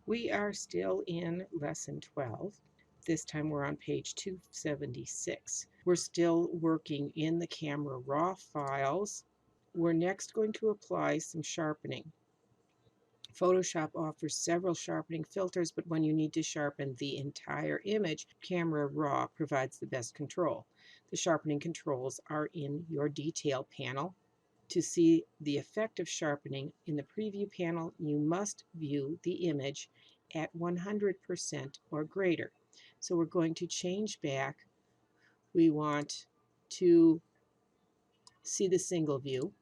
We are still in lesson 12. This time we're on page 276. We're still working in the camera raw files. We're next going to apply some sharpening. Photoshop offers several sharpening filters, but when you need to sharpen the entire image, Camera Raw provides the best control. The sharpening controls are in your detail panel. To see the effect of sharpening in the preview panel, you must view the image at 100% or greater. So we're going to change back. We want to see the single view.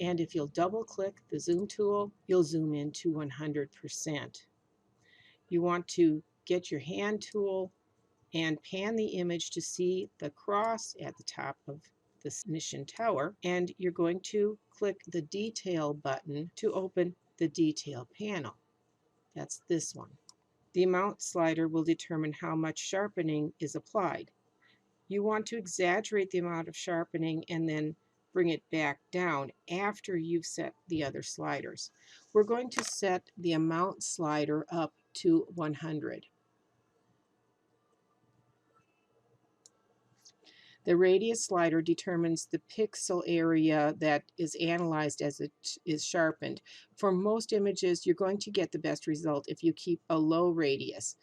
And if you'll double click the zoom tool, you'll zoom in to 100%. You want to get your hand tool and pan the image to see the cross at the top of the mission tower, and you're going to click the detail button to open the detail panel. That's this one. The amount slider will determine how much sharpening is applied. You want to exaggerate the amount of sharpening and then bring it back down after you've set the other sliders. We're going to set the amount slider up to 100. The radius slider determines the pixel area that is analyzed as it is sharpened. For most images, you're going to get the best result if you keep a low radius,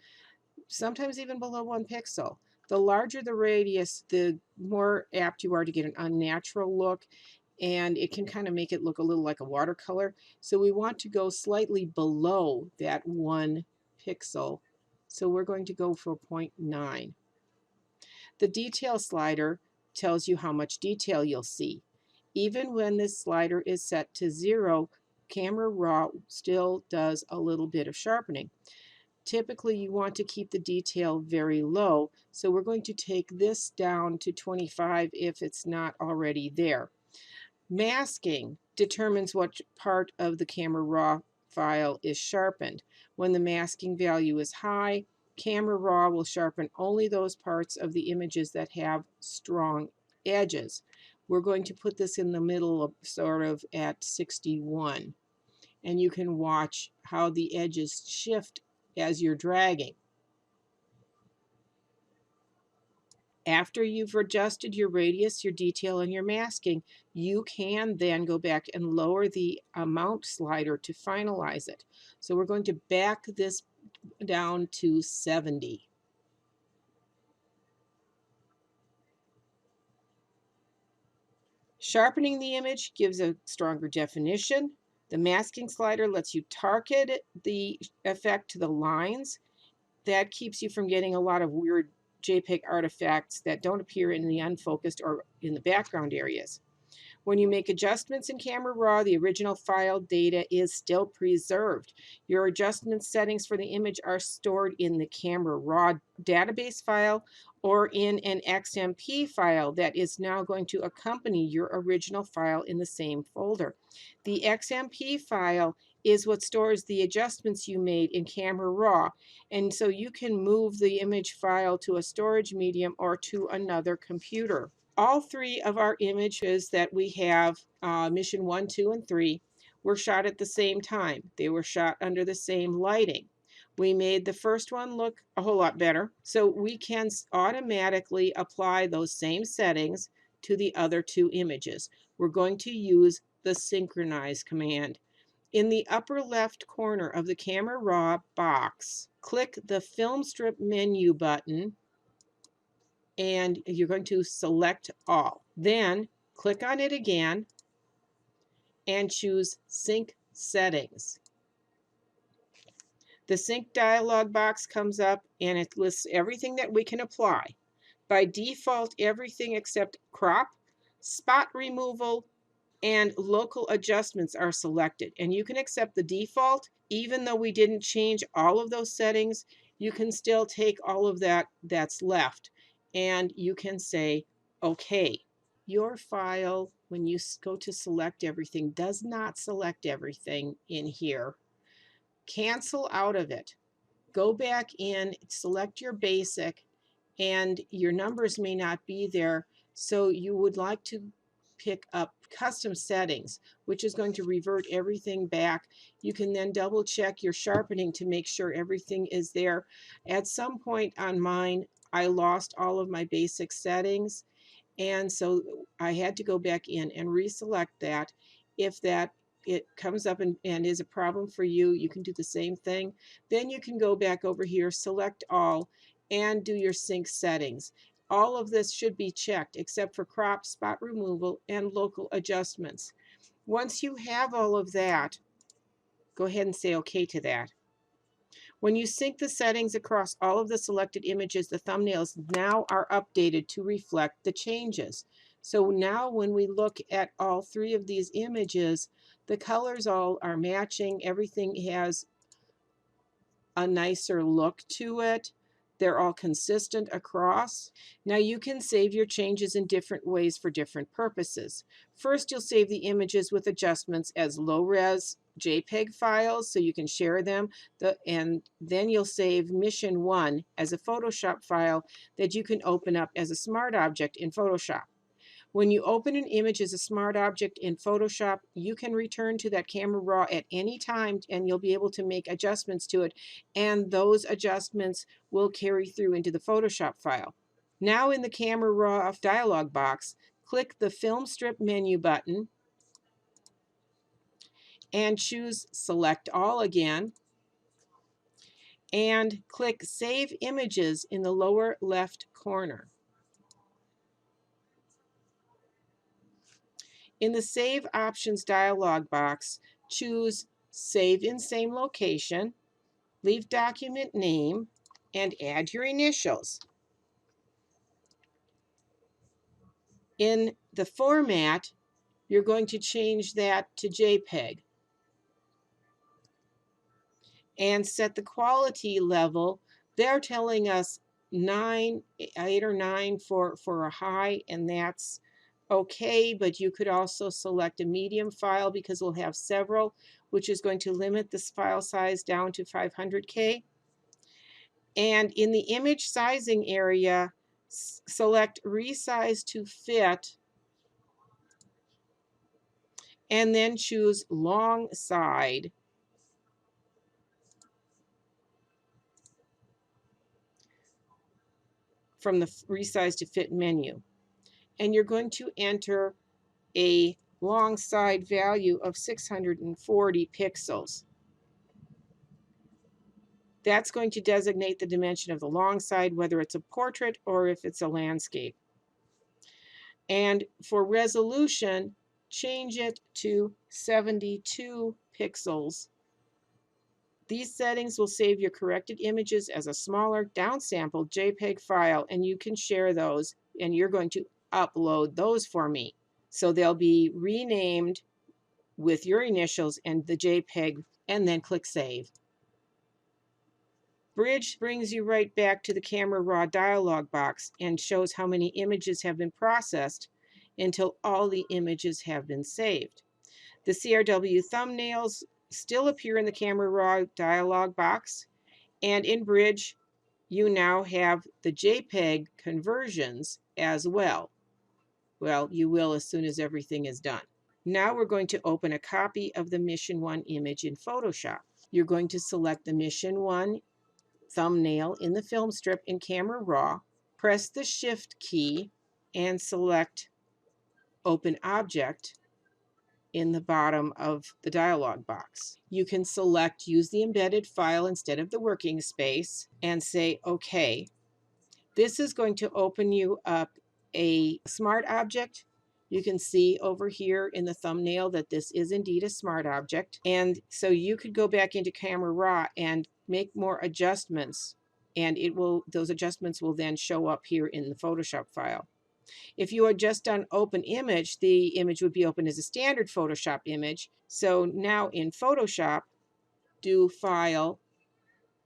sometimes even below 1 pixel. The larger the radius, the more apt you are to get an unnatural look, and it can kind of make it look a little like a watercolor. So we want to go slightly below that 1 pixel. So we're going to go for 0.9. The detail slider tells you how much detail you'll see. Even when this slider is set to 0, Camera Raw still does a little bit of sharpening. Typically, you want to keep the detail very low, so we're going to take this down to 25 if it's not already there. Masking determines what part of the Camera Raw file is sharpened. When the masking value is high, Camera Raw will sharpen only those parts of the images that have strong edges. We're going to put this in the middle of sort of at 61. And you can watch how the edges shift as you're dragging. After you've adjusted your radius, your detail, and your masking, you can then go back and lower the amount slider to finalize it. So we're going to back this down to 70. Sharpening the image gives a stronger definition. The masking slider lets you target the effect to the lines. That keeps you from getting a lot of weird JPEG artifacts that don't appear in the unfocused or in the background areas. When you make adjustments in Camera Raw, the original file data is still preserved. Your adjustment settings for the image are stored in the Camera Raw database file or in an XMP file that is now going to accompany your original file in the same folder. The XMP file is what stores the adjustments you made in Camera Raw, and so you can move the image file to a storage medium or to another computer. All three of our images that we have, mission 1, 2, and 3, were shot at the same time. They were shot under the same lighting. We made the first one look a whole lot better, so we can automatically apply those same settings to the other two images. We're going to use the synchronize command. In the upper left corner of the Camera Raw box, click the film strip menu button and you're going to select all. Then click on it again and choose Sync Settings. The Sync dialog box comes up and it lists everything that we can apply. By default, everything except crop, spot removal, and local adjustments are selected. And you can accept the default, even though we didn't change all of those settings, you can still take all of that that's left and you can say, okay. Your file, when you go to select everything, does not select everything in here. Cancel out of it. Go back in, select your basic, and your numbers may not be there. So you would like to pick up custom settings, which is going to revert everything back. You can then double check your sharpening to make sure everything is there. At some point on mine, I lost all of my basic settings, and so I had to go back in and reselect that. If that it comes up and is a problem for you, you can do the same thing. Then you can go back over here, select all, and do your sync settings. All of this should be checked except for crop, spot removal, and local adjustments. Once you have all of that, go ahead and say OK to that. When you sync the settings across all of the selected images, the thumbnails now are updated to reflect the changes. So now when we look at all three of these images, the colors all are matching. Everything has a nicer look to it. They're all consistent across. Now you can save your changes in different ways for different purposes. First, you'll save the images with adjustments as low-res JPEG files so you can share them. And then you'll save Mission 1 as a Photoshop file that you can open up as a smart object in Photoshop. When you open an image as a smart object in Photoshop, you can return to that camera raw at any time and you'll be able to make adjustments to it, and those adjustments will carry through into the Photoshop file. Now in the camera raw dialog box, click the film strip menu button and choose select all again and click save images in the lower left corner. In the Save Options dialog box, choose Save in Same Location, leave document name, and add your initials. In the format, you're going to change that to JPEG and set the quality level. They're telling us 8 or 9 for a high, and that's okay, but you could also select a medium file because we'll have several, which is going to limit this file size down to 500K. And in the image sizing area, select resize to fit and then choose long side. From the resize to fit menu. And you're going to enter a long side value of 640 pixels. That's going to designate the dimension of the long side, whether it's a portrait or if it's a landscape. And for resolution, change it to 72 pixels. These settings will save your corrected images as a smaller downsampled JPEG file, and you can share those, and you're going to upload those for me. So they'll be renamed with your initials and the JPEG, and then click Save. Bridge brings you right back to the Camera Raw dialog box and shows how many images have been processed until all the images have been saved. The CRW thumbnails still appear in the Camera Raw dialog box, and in Bridge, you now have the JPEG conversions as well. Well, you will as soon as everything is done. Now we're going to open a copy of the Mission 1 image in Photoshop. You're going to select the Mission 1 thumbnail in the film strip in Camera Raw, press the Shift key, and select Open Object in the bottom of the dialog box. You can select Use the embedded file instead of the working space and say OK. This is going to open you up a smart object. You can see over here in the thumbnail that this is indeed a smart object. And so you could go back into Camera Raw and make more adjustments, and those adjustments will then show up here in the Photoshop file. If you had just done Open Image, the image would be open as a standard Photoshop image. So now in Photoshop, do File,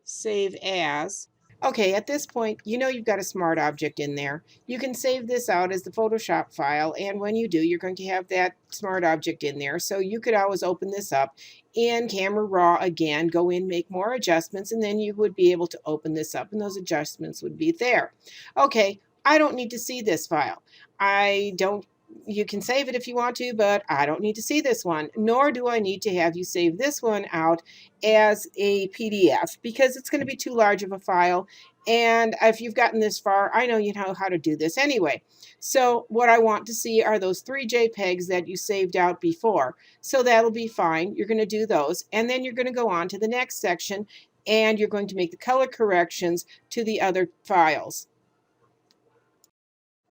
Save As. Okay, at this point, you know you've got a smart object in there. You can save this out as the Photoshop file, and when you do, you're going to have that smart object in there. So you could always open this up in Camera Raw again, go in, make more adjustments, and then you would be able to open this up, and those adjustments would be there. Okay, I don't need to see this file. I don't You can save it if you want to, but I don't need to see this one, nor do I need to have you save this one out as a PDF because it's going to be too large of a file. And if you've gotten this far, I know you know how to do this anyway. So what I want to see are those 3 JPEGs that you saved out before. So that'll be fine. You're going to do those. And then you're going to go on to the next section and you're going to make the color corrections to the other files.